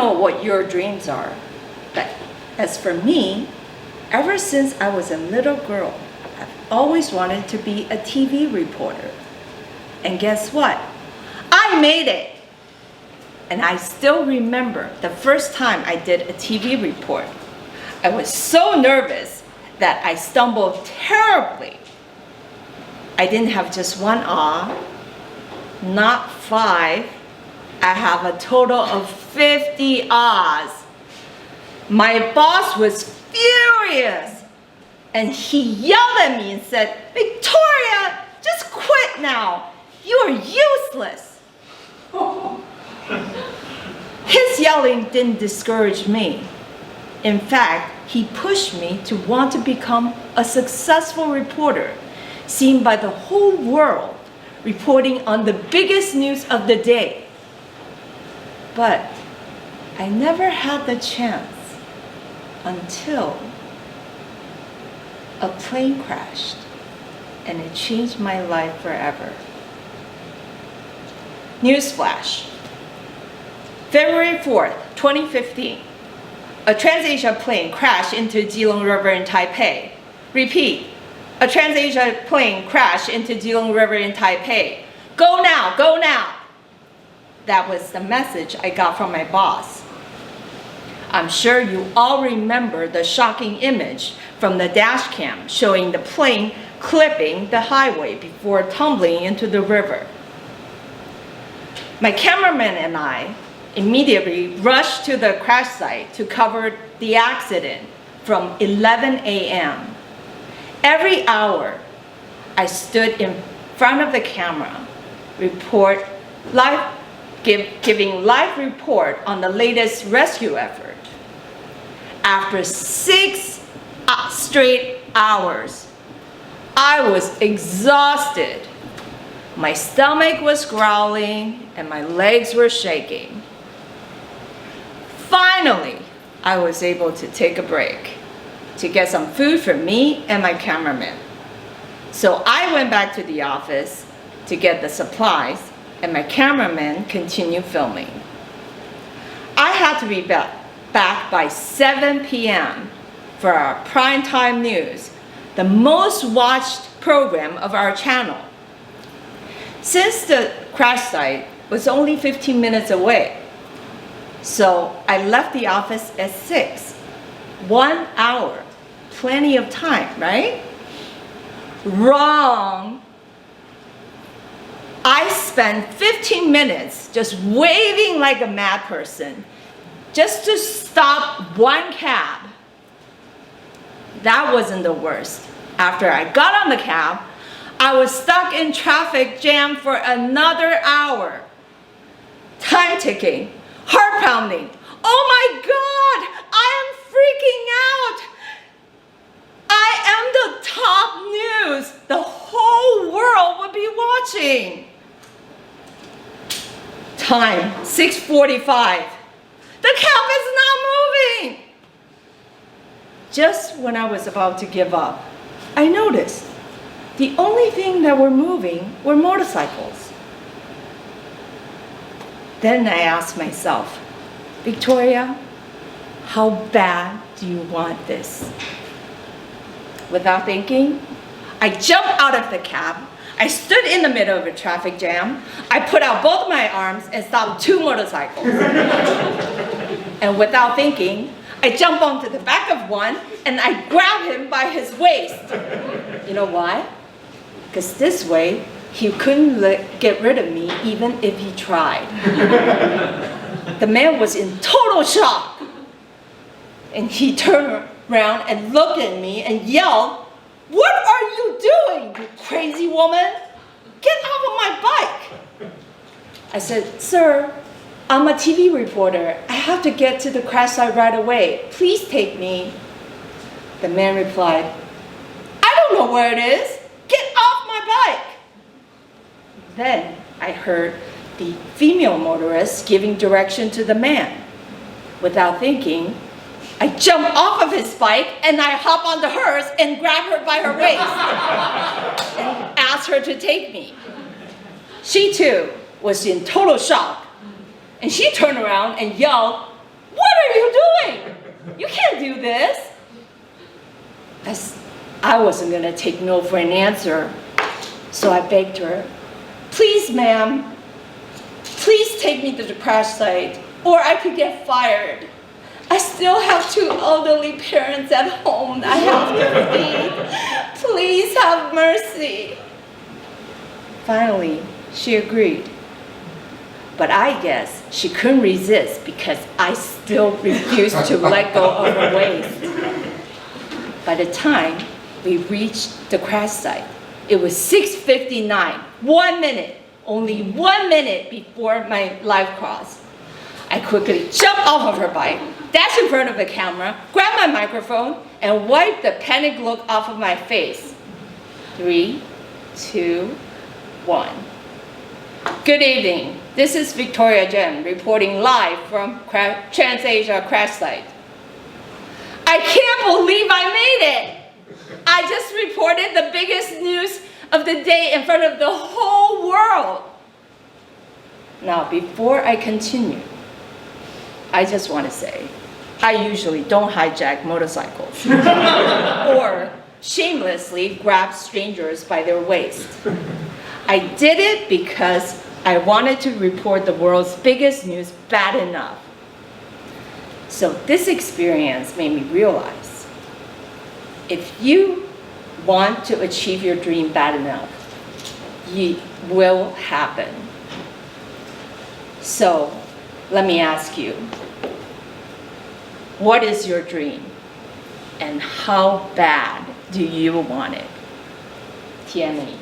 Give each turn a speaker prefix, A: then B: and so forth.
A: know what your dreams are, but as for me, ever since I was a little girl, I've always wanted to be a TV reporter. And guess what? I made it! And I still remember the first time I did a TV report. I was so nervous that I stumbled terribly. I didn't have just one ah, not 5. I have a total of 50 ahs. My boss was furious, and he yelled at me and said, "Victoria, just quit now. You're useless." His yelling didn't discourage me. In fact, he pushed me to want to become a successful reporter, seen by the whole world, reporting on the biggest news of the day. But I never had the chance until a plane crashed, and it changed my life forever. Newsflash. February 4th, 2015. A TransAsia plane crashed into Keelung River in Taipei. Repeat. A TransAsia plane crashed into Keelung River in Taipei. Go now, go now. That was the message I got from my boss. I'm sure you all remember the shocking image from the dash cam showing the plane clipping the highway before tumbling into the river. My cameraman and I immediately rushed to the crash site to cover the accident from 11 a.m. Every hour, I stood in front of the camera, giving live report on the latest rescue effort. After 6 straight hours, I was exhausted. My stomach was growling and my legs were shaking. Finally, I was able to take a break to get some food for me and my cameraman. So I went back to the office to get the supplies, and my cameraman continued filming. I had to be back by 7 p.m. for our primetime news, the most watched program of our channel. Since the crash site was only 15 minutes away, so I left the office at 6. 1 hour, plenty of time, right? Wrong. I spent 15 minutes just waving like a mad person just to stop one cab. That wasn't the worst. After I got on the cab, I was stuck in traffic jam for another hour. Time ticking, heart pounding. Oh my God, I am freaking out. I am the top news. The whole world would be watching. Time, 6:45. The cab is not moving. Just when I was about to give up, I noticed the only thing that were moving were motorcycles. Then I asked myself, Victoria, how bad do you want this? Without thinking, I jumped out of the cab. I stood in the middle of a traffic jam. I put out both my arms and stopped 2 motorcycles. And without thinking, I jumped onto the back of one and I grabbed him by his waist. You know why? Because this way, he couldn't get rid of me even if he tried. The man was in total shock. And he turned around and looked at me and yelled, "What are you doing, you crazy woman? Get off of my bike." I said, "Sir, I'm a TV reporter. I have to get to the crash site right away. Please take me." The man replied, "I don't know where it is. Get off my bike." Then I heard the female motorist giving direction to the man. Without thinking, I jumped off of his bike and I hopped onto hers and grabbed her by her waist and asked her to take me. She too was in total shock, and she turned around and yelled, What are you doing? You can't do this. I wasn't going to take no for an answer, so I begged her, please, ma'am, please take me to the crash site, or I could get fired. I still have 2 elderly parents at home I have to feed. Please have mercy. Finally, she agreed. But I guess she couldn't resist because I still refused to let go of her waist. By the time we reached the crash site, it was 6:59, 1 minute, only 1 minute before my life crossed. I quickly jumped off of her bike, dashed in front of the camera, grabbed my microphone, and wiped the panic look off of my face. 3, 2, 1. Good evening. This is Victoria Jen reporting live from TransAsia crash site. I can't believe I made it! I just reported the biggest news of the day in front of the whole world. Now, before I continue, I just want to say, I usually don't hijack motorcycles or shamelessly grab strangers by their waist. I did it because I wanted to report the world's biggest news bad enough. So this experience made me realize, if you want to achieve your dream bad enough, it will happen. So let me ask you, what is your dream? And how bad do you want it? Tianli.